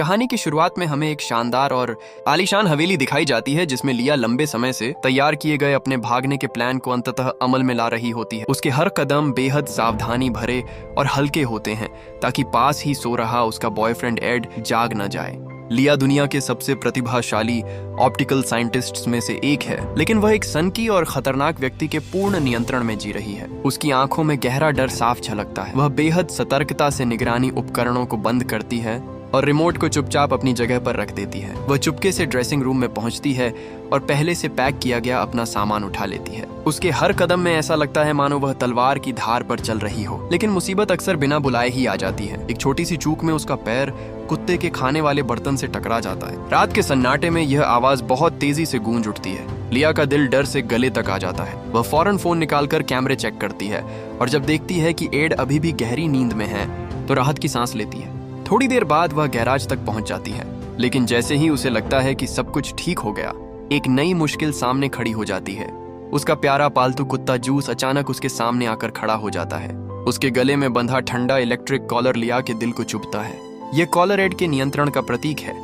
कहानी की शुरुआत में हमें एक शानदार और आलीशान हवेली दिखाई जाती है जिसमें लिया लंबे समय से तैयार किए गए अपने भागने के प्लान को अंततः अमल में ला रही होती है। उसके हर कदम बेहद सावधानी भरे और हल्के होते हैं ताकि पास ही सो रहा उसका बॉयफ्रेंड एड जाग न जाए। लिया दुनिया के सबसे प्रतिभाशाली ऑप्टिकल साइंटिस्ट्स में से एक है, लेकिन वह एक सनकी और खतरनाक व्यक्ति के पूर्ण नियंत्रण में जी रही है। उसकी आंखों में गहरा डर साफ झलकता है। वह बेहद सतर्कता से निगरानी उपकरणों को बंद करती है और रिमोट को चुपचाप अपनी जगह पर रख देती है। वह चुपके से ड्रेसिंग रूम में पहुंचती है और पहले से पैक किया गया अपना सामान उठा लेती है। उसके हर कदम में ऐसा लगता है मानो वह तलवार की धार पर चल रही हो, लेकिन मुसीबत अक्सर बिना बुलाए ही आ जाती है। एक छोटी सी चूक में उसका पैर कुत्ते के खाने वाले बर्तन से टकरा जाता है। रात के सन्नाटे में यह आवाज बहुत तेजी से गूंज उठती है। लिया का दिल डर से गले तक आ जाता है। वह फौरन फोन निकालकर कैमरे चेक करती है और जब देखती है कि एड अभी भी गहरी नींद में है तो राहत की सांस लेती है। थोड़ी देर बाद वह गैराज तक पहुंच जाती है, लेकिन जैसे ही उसे लगता है कि सब कुछ ठीक हो गया, एक नई मुश्किल सामने खड़ी हो जाती है। उसका प्यारा पालतू कुत्ता जूस अचानक उसके सामने आकर खड़ा हो जाता है। उसके गले में बंधा ठंडा इलेक्ट्रिक कॉलर लिया के दिल को चुभता है। यह कॉलर एड के नियंत्रण का प्रतीक है।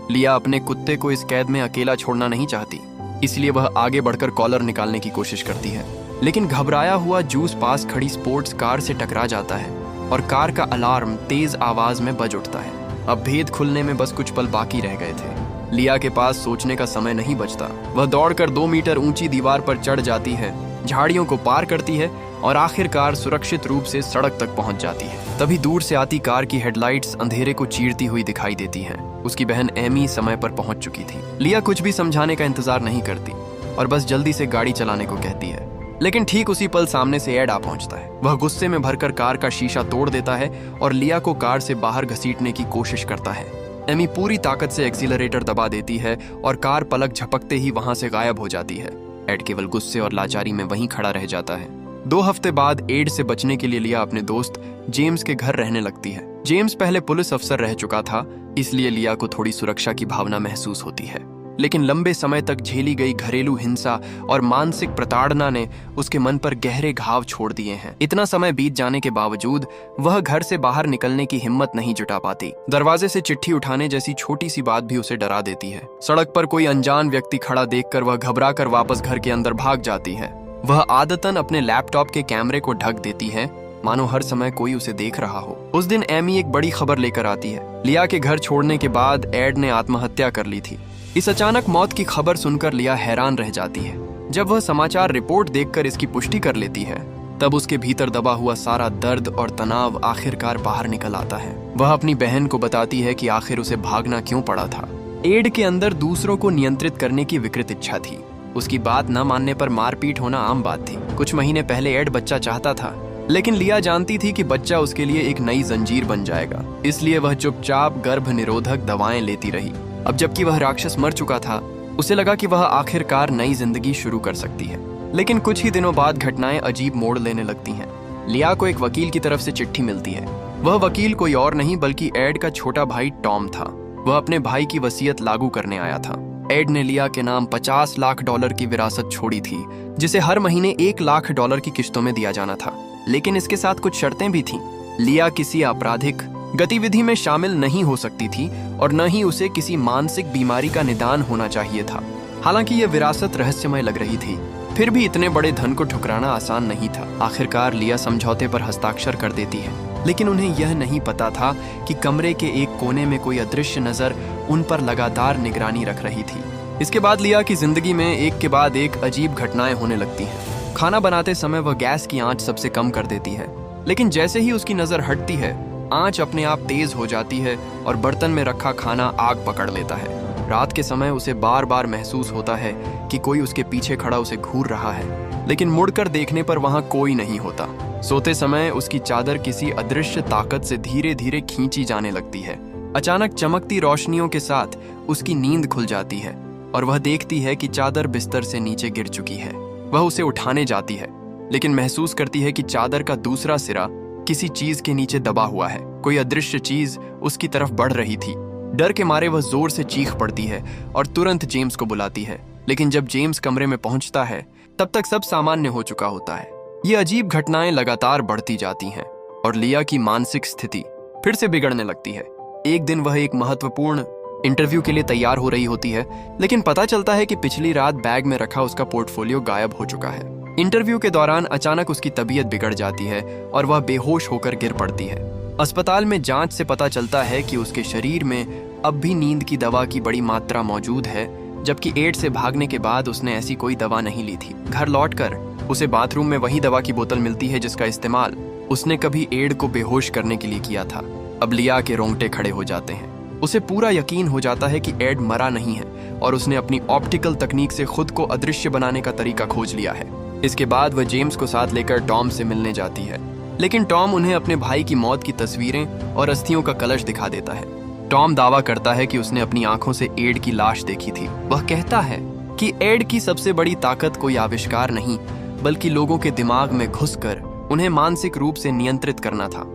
लिया अपने कुत्ते को इस कैद में अकेला छोड़ना नहीं चाहती, इसलिए वह आगे बढ़कर कॉलर निकालने की कोशिश करती है, लेकिन घबराया हुआ जूस पास खड़ी स्पोर्ट्स कार से टकरा जाता है और कार का अलार्म तेज आवाज में बज उठता है। अब भेद खुलने में बस कुछ पल बाकी रह गए थे। लिया के पास सोचने का समय नहीं बचता। वह दौड़कर 2 मीटर ऊंची दीवार पर चढ़ जाती है, झाड़ियों को पार करती है और आखिरकार सुरक्षित रूप से सड़क तक पहुंच जाती है। तभी दूर से आती कार की हेडलाइट्स अंधेरे को चीरती हुई दिखाई देती हैं। उसकी बहन एमी समय पर पहुंच चुकी थी। लिया कुछ भी समझाने का इंतजार नहीं करती और बस जल्दी से गाड़ी चलाने को कहती है, लेकिन ठीक उसी पल सामने से एड आ पहुंचता है। वह गुस्से में भरकर कार का शीशा तोड़ देता है और लिया को कार से बाहर घसीटने की कोशिश करता है। एमी पूरी ताकत से एक्सीलरेटर दबा देती है और कार पलक झपकते ही वहां से गायब हो जाती है। एड केवल गुस्से और लाचारी में वहीं खड़ा रह जाता है। 2 हफ्ते बाद एड से बचने के लिए लिया अपने दोस्त जेम्स के घर रहने लगती है। जेम्स पहले पुलिस अफसर रह चुका था, इसलिए लिया को थोड़ी सुरक्षा की भावना महसूस होती है, लेकिन लंबे समय तक झेली गई घरेलू हिंसा और मानसिक प्रताड़ना ने उसके मन पर गहरे घाव छोड़ दिए हैं। इतना समय बीत जाने के बावजूद वह घर से बाहर निकलने की हिम्मत नहीं जुटा पाती। दरवाजे से चिट्ठी उठाने जैसी छोटी सी बात भी उसे डरा देती है। सड़क पर कोई अनजान व्यक्ति खड़ा देखकर वह घबरा कर वापस घर के अंदर भाग जाती है। वह आदतन अपने लैपटॉप के कैमरे को ढक देती है, मानो हर समय कोई उसे देख रहा हो। उस दिन एमी एक बड़ी खबर लेकर आती है। लिया के घर छोड़ने के बाद एड ने आत्महत्या कर ली थी। इस अचानक मौत की खबर सुनकर लिया हैरान रह जाती है। जब वह समाचार रिपोर्ट देखकर इसकी पुष्टि कर लेती है, तब उसके भीतर दबा हुआ सारा दर्द और तनाव आखिरकार बाहर निकल आता है। वह अपनी बहन को बताती है कि आखिर उसे भागना क्यों पड़ा था। एड के अंदर दूसरों को नियंत्रित करने की विकृत इच्छा थी। उसकी बात न मानने पर मारपीट होना आम बात थी। कुछ महीने पहले एड बच्चा चाहता था, लेकिन लिया जानती थी कि बच्चा उसके लिए एक नई जंजीर बन जाएगा, इसलिए वह चुपचाप गर्भ निरोधक दवाएं लेती रही। अब जबकि वह राक्षस मर चुका था, उसे लगा कि वह आखिरकार नई जिंदगी शुरू कर सकती है। लेकिन कुछ ही दिनों बाद घटनाएं अजीब मोड़ लेने लगती हैं। लिया को एक वकील की तरफ से चिट्ठी मिलती है। वह वकील कोई और नहीं बल्कि एड का छोटा भाई टॉम था। वह अपने भाई की वसीयत लागू करने आया था। एड ने लिया के नाम $50 लाख की विरासत छोड़ी थी, जिसे हर महीने $1 लाख की किश्तों में दिया जाना था। लेकिन इसके साथ कुछ शर्तें भी थीं। लिया किसी आपराधिक गतिविधि में शामिल नहीं हो सकती थी और न ही उसे किसी मानसिक बीमारी का निदान होना चाहिए था। हालांकि यह विरासत रहस्यमय लग रही थी, फिर भी इतने बड़े धन को ठुकराना आसान नहीं था। आखिरकार लिया समझौते पर हस्ताक्षर कर देती है, लेकिन उन्हें यह नहीं पता था कि कमरे के एक कोने में कोई अदृश्य नजर उन पर लगातार निगरानी रख रही थी। इसके बाद लिया की जिंदगी में एक के बाद एक अजीब घटनाएं होने लगती हैं। खाना बनाते समय वह गैस की आंच सबसे कम कर देती है, लेकिन जैसे ही उसकी नजर हटती है, आंच अपने आप तेज हो जाती है और बर्तन में रखा खाना आग पकड़ लेता है। रात के समय उसे बार बार महसूस होता है कि कोई उसके पीछे खड़ा उसे घूर रहा है, लेकिन मुड़कर देखने पर वहां कोई नहीं होता। सोते समय उसकी चादर किसी अदृश्य ताकत से धीरे धीरे खींची जाने लगती है। अचानक चमकती रोशनियों के साथ उसकी नींद खुल जाती है और वह देखती है कि चादर बिस्तर से नीचे गिर चुकी है। वह उसे उठाने जाती है, लेकिन महसूस करती है कि चादर का दूसरा सिरा किसी चीज के नीचे दबा हुआ है। कोई अदृश्य चीज उसकी तरफ बढ़ रही थी। डर के मारे वह जोर से चीख पड़ती है और तुरंत जेम्स को बुलाती है, लेकिन जब जेम्स कमरे में पहुंचता है, तब तक सब सामान्य हो चुका होता है। ये अजीब घटनाएं लगातार बढ़ती जाती हैं और लिया की मानसिक स्थिति फिर से बिगड़ने लगती है। एक दिन वह एक महत्वपूर्ण इंटरव्यू के लिए तैयार हो रही होती है, लेकिन पता चलता है कि पिछली रात बैग में रखा उसका पोर्टफोलियो गायब हो चुका है। इंटरव्यू के दौरान अचानक उसकी तबीयत बिगड़ जाती है और वह बेहोश होकर गिर पड़ती है। अस्पताल में जांच से पता चलता है कि उसके शरीर में अब भी नींद की दवा की बड़ी मात्रा मौजूद है, जबकि एड्स से भागने के बाद उसने ऐसी कोई दवा नहीं ली थी। घर लौटकर उसे बाथरूम में वही दवा की बोतल मिलती है जिसका इस्तेमाल उसने कभी एड को बेहोश करने के लिए किया था। अब लिया के रोंगटे खड़े हो जाते हैं। उसे पूरा यकीन हो जाता है कि एड मरा नहीं है और उसने अपनी ऑप्टिकल तकनीक से खुद को अदृश्य बनाने का तरीका खोज लिया है। इसके बाद वह जेम्स को साथ लेकर टॉम से मिलने जाती है, लेकिन टॉम उन्हें अपने भाई की मौत की तस्वीरें और अस्थियों का कलश दिखा देता है। टॉम दावा करता है कि उसने अपनी आंखों से एड की लाश देखी थी। वह कहता है कि एड की सबसे बड़ी ताकत कोई आविष्कार नहीं, बल्कि लोगों के दिमाग में घुसकर उन्हें मानसिक रूप से नियंत्रित करना था।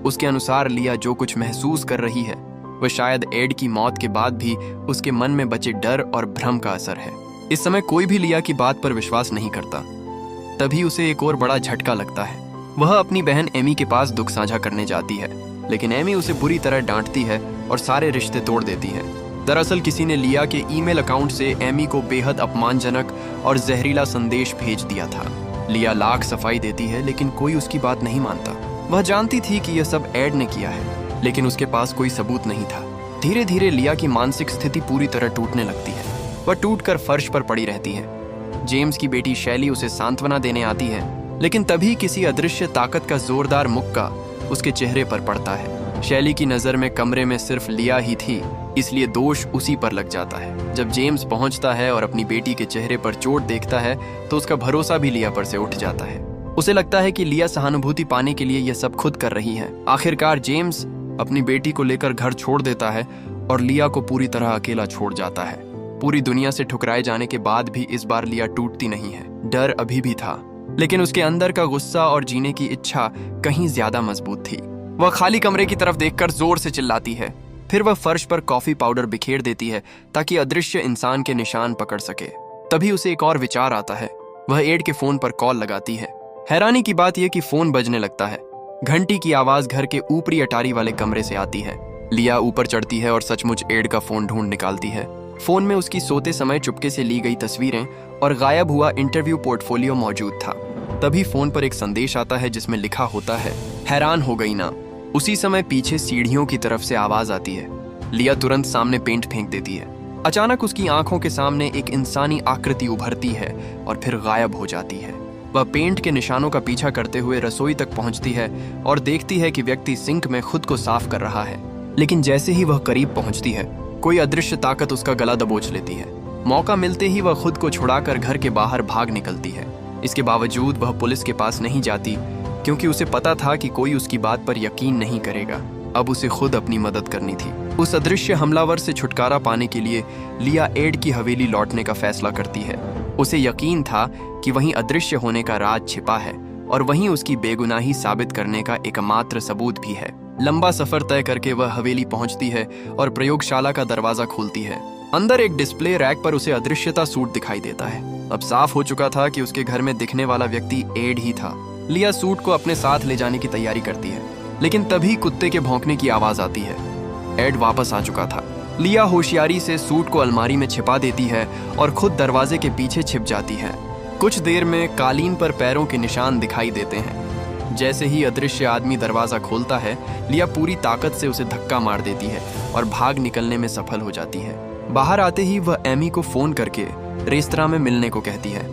उसके अनुसार लिया जो कुछ महसूस कर रही है वह शायद एड की मौत के बाद भी उसके मन में बचे डर और भ्रम का असर है। इस समय कोई भी लिया की बात पर विश्वास नहीं करता। तभी उसे एक और बड़ा झटका लगता है। वह अपनी बहन एमी के पास दुख साझा करने जाती है, लेकिन एमी उसे बुरी तरह डांटती है और सारे रिश्ते तोड़ देती है। दरअसल किसी ने लिया के ईमेल अकाउंट से एमी को बेहद अपमानजनक और जहरीला संदेश भेज दिया था। लिया लाख सफाई देती है, लेकिन कोई उसकी बात नहीं मानता। वह जानती थी कि यह सब एड ने किया है, लेकिन उसके पास कोई सबूत नहीं था। धीरे धीरे लिया की मानसिक स्थिति पूरी तरह टूटने लगती है। वह टूटकर फर्श पर पड़ी रहती है। जेम्स की बेटी शैली उसे सांत्वना देने आती है, लेकिन तभी किसी अदृश्य ताकत का जोरदार मुक्का उसके चेहरे पर पड़ता है। शैली की नजर में कमरे में सिर्फ लिया ही थी, इसलिए दोष उसी पर लग जाता है। जब जेम्स पहुंचता है और अपनी बेटी के चेहरे पर चोट देखता है तो उसका भरोसा भी लिया पर से उठ जाता है। उसे लगता है कि लिया सहानुभूति पाने के लिए यह सब खुद कर रही है। आखिरकार जेम्स अपनी बेटी को लेकर घर छोड़ देता है और लिया को पूरी तरह अकेला छोड़ जाता है। पूरी दुनिया से ठुकराए जाने के बाद भी इस बार लिया टूटती नहीं है। डर अभी भी था, लेकिन उसके अंदर का गुस्सा और जीने की इच्छा कहीं ज्यादा मजबूत थी। वह खाली कमरे की तरफ देखकर जोर से चिल्लाती है। फिर वह फर्श पर कॉफी पाउडर बिखेर देती है ताकि अदृश्य इंसान के निशान पकड़ सके। तभी उसे एक और विचार आता है। वह एड के फोन पर कॉल लगाती है। हैरानी की बात यह कि फोन बजने लगता है। घंटी की आवाज घर के ऊपरी अटारी वाले कमरे से आती है। लिया ऊपर चढ़ती है और सचमुच एड का फोन ढूंढ निकालती है। फोन में उसकी सोते समय चुपके से ली गई तस्वीरें और गायब हुआ इंटरव्यू पोर्टफोलियो मौजूद था। तभी फोन पर एक संदेश आता है जिसमें लिखा होता है, हैरान हो गई ना। उसी समय पीछे सीढ़ियों की तरफ से आवाज आती है। लिया तुरंत सामने पेंट फेंक देती है। अचानक उसकी आंखों के सामने एक इंसानी आकृति उभरती है और फिर गायब हो जाती है। वह पेंट के निशानों का पीछा करते हुए रसोई तक पहुंचती है और देखती है कि व्यक्ति सिंक में खुद को साफ कर रहा है। लेकिन जैसे ही वह करीब पहुंचती है, कोई अदृश्य ताकत उसका गला दबोच लेती है। मौका मिलते ही वह खुद को छुड़ाकर घर के बाहर भाग निकलती है। इसके बावजूद वह पुलिस के पास नहीं जाती, क्योंकि उसे पता था कि कोई उसकी बात पर यकीन नहीं करेगा। अब उसे खुद अपनी मदद करनी थी। उस अदृश्य हमलावर से छुटकारा पाने के लिए लिया एड की हवेली लौटने का फैसला करती है। उसे यकीन था कि वहीं अदृश्य होने का राज छिपा है और वहीं उसकी बेगुनाही साबित करने का एकमात्र सबूत भी है। लंबा सफर तय करके वह हवेली पहुंचती है और प्रयोगशाला का दरवाजा खोलती है। अंदर एक डिस्प्ले रैक पर उसे अदृश्यता सूट दिखाई देता है। अब साफ हो चुका था कि उसके घर में दिखने वाला व्यक्ति एड ही था। लिया सूट को अपने साथ ले जाने की तैयारी करती है, लेकिन तभी कुत्ते के भौंकने की आवाज आती है। एड वापस आ चुका था। लिया होशियारी से सूट को अलमारी में छिपा देती है और खुद दरवाजे के पीछे छिप जाती है। कुछ देर में कालीन पर पैरों के निशान दिखाई देते हैं। जैसे ही अदृश्य आदमी दरवाजा खोलता है, लिया पूरी ताकत से उसे धक्का मार देती है और भाग निकलने में सफल हो जाती है। बाहर आते ही वह एमी को फोन करके रेस्तरां में मिलने को कहती है।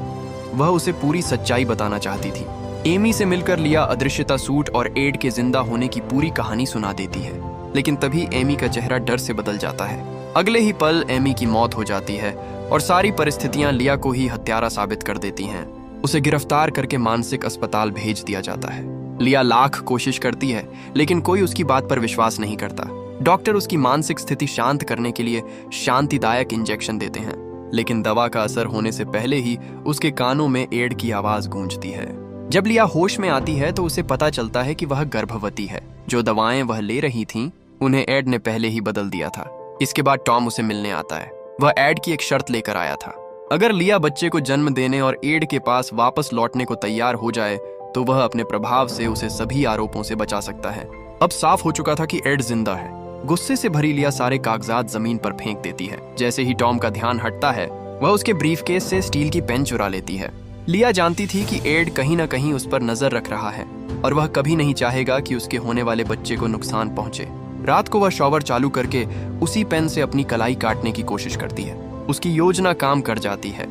वह उसे पूरी सच्चाई बताना चाहती थी। एमी से मिलकर लिया अदृश्यता सूट और एड के जिंदा होने की पूरी कहानी सुना देती है, लेकिन तभी एमी का चेहरा डर से बदल जाता है। अगले ही पल एमी की मौत हो जाती है और सारी परिस्थितियां लिया को ही हत्यारा साबित कर देती हैं। उसे गिरफ्तार करके मानसिक अस्पताल भेज दिया जाता है। लिया लाख कोशिश करती है, लेकिन कोई उसकी बात पर विश्वास नहीं करता। डॉक्टर उसकी मानसिक स्थिति शांत करने के लिए शांतिदायक इंजेक्शन देते हैं, लेकिन दवा का असर होने से पहले ही उसके कानों में एड की आवाज गूंजती है। जब लिया होश में आती है तो उसे पता चलता है कि वह गर्भवती है। जो दवाएं वह ले रही थीं, उन्हें एड ने पहले ही बदल दिया था। इसके बाद टॉम उसे मिलने आता है। वह एड की एक शर्त लेकर आया था। अगर लिया बच्चे को जन्म देने और एड के पास वापस लौटने को तैयार हो जाए तो वह अपने प्रभाव से उसे सभी आरोपों से बचा सकता है। अब साफ हो चुका था कि एड जिंदा है। गुस्से से भरी लिया सारे कागजात जमीन पर फेंक देती है। जैसे ही टॉम का ध्यान हटता है, वह उसके ब्रीफकेस से स्टील की पेन चुरा लेती है। लिया जानती थी कि एड कहीं न कहीं उस पर नजर रख रहा है और वह कभी नहीं चाहेगा कि उसके होने वाले बच्चे को नुकसान पहुंचे। रात को वह शॉवर चालू करके उसी पेन से अपनी कलाई काटने की कोशिश करती है। उसकी योजना काम कर जाती है।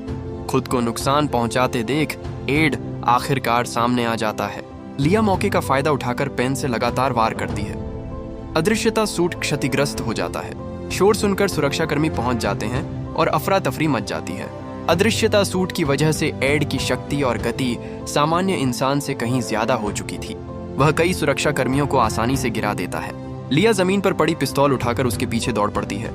खुद को नुकसान पहुंचाते देख एड आखिरकार सामने आ जाता है। लिया मौके का फायदा उठाकर पेन से लगातार वार करती है। अदृश्यता सूट क्षतिग्रस्त हो जाता है। शोर सुनकर सुरक्षाकर्मी पहुंच जाते हैं और अफरा तफरी मच जाती है। अदृश्यता सूट की वजह से एड की शक्ति और गति सामान्य इंसान से कहीं ज्यादा हो चुकी थी। वह कई सुरक्षाकर्मियों को आसानी से गिरा देता है। लिया जमीन पर पड़ी पिस्तौल उठाकर उसके पीछे दौड़ पड़ती है।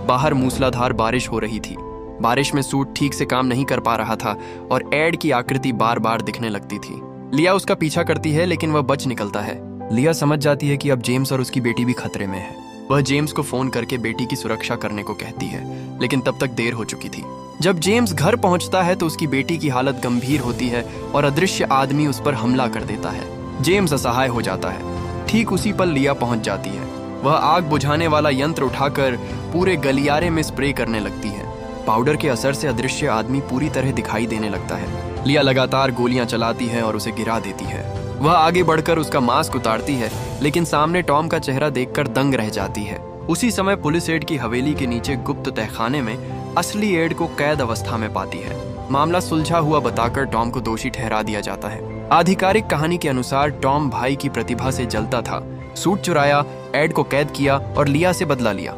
बाहर मूसलाधार बारिश हो रही थी। बारिश में सूट ठीक से काम नहीं कर पा रहा था और एड की आकृति बार बार दिखने लगती थी। लिया उसका पीछा करती है लेकिन वह बच निकलता है। लिया समझ जाती है कि अब जेम्स और उसकी बेटी भी खतरे में है। वह जेम्स को फोन करके बेटी की सुरक्षा करने को कहती है, लेकिन तब तक देर हो चुकी थी। जब जेम्स घर पहुंचता है तो उसकी बेटी की हालत गंभीर होती है और अदृश्य आदमी उस पर हमला कर देता है। जेम्स असहाय हो जाता है। ठीक उसी पर लिया पहुंच जाती है। वह आग बुझाने वाला यंत्र उठाकर पूरे गलियारे में स्प्रे करने लगती है। पाउडर के असर से अदृश्य आदमी पूरी तरह दिखाई देने लगता है। लिया लगातार गोलियां चलाती है और उसे गिरा देती है। वह आगे बढ़कर उसका मास्क उतारती है, लेकिन सामने टॉम का चेहरा देखकर दंग रह जाती है। उसी समय पुलिस एड की हवेली के नीचे गुप्त तहखाने में असली एड को कैद अवस्था में पाती है। मामला सुलझा हुआ बताकर टॉम को दोषी ठहरा दिया जाता है। आधिकारिक कहानी के अनुसार टॉम भाई की प्रतिभा से जलता था। सूट चुराया, एड को कैद किया और लिया से बदला लिया।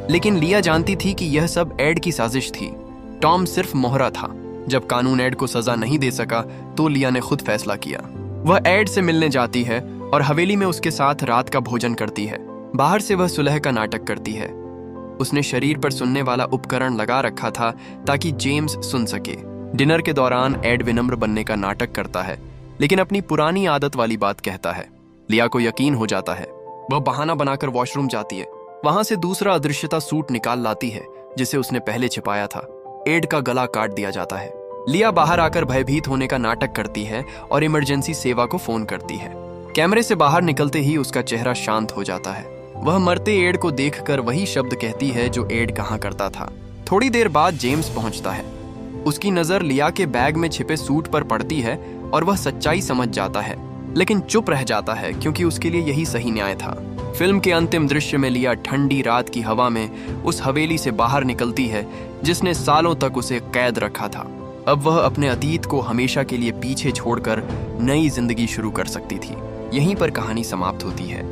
लेकिन लिया जानती थी कि यह सब एड की साजिश थी। टॉम सिर्फ मोहरा था। जब कानून एड को सजा नहीं दे सका तो लिया ने खुद फैसला किया। वह एड से मिलने जाती है और हवेली में उसके साथ रात का भोजन करती है। बाहर से वह सुलह का नाटक करती है। उसने शरीर पर सुनने वाला उपकरण लगा रखा था ताकि जेम्स सुन सके। डिनर के दौरान एड विनम्र बनने का नाटक करता है, लेकिन अपनी पुरानी आदत वाली बात कहता है। लिया को यकीन हो जाता है। वह बहाना बनाकर वॉशरूम जाती है। वहां से दूसरा अदृश्यता सूट निकाल लाती है जिसे उसने पहले छिपाया था। एड का गला काट दिया जाता है। लिया बाहर आकर भयभीत होने का नाटक करती है और इमरजेंसी सेवा को फोन करती है। कैमरे से बाहर निकलते ही उसका चेहरा शांत हो जाता है। वह मरते एड को देखकर वही शब्द कहती है जो एड कहा करता था। थोड़ी देर बाद जेम्स पहुंचता है। उसकी नजर लिया के बैग में छिपे सूट पर पड़ती है और वह सच्चाई समझ जाता है, लेकिन चुप रह जाता है क्योंकि उसके लिए यही सही न्याय था। फिल्म के अंतिम दृश्य में लिया ठंडी रात की हवा में उस हवेली से बाहर निकलती है जिसने सालों तक उसे कैद रखा था। अब वह अपने अतीत को हमेशा के लिए पीछे छोड़कर नई जिंदगी शुरू कर सकती थी। यहीं पर कहानी समाप्त होती है।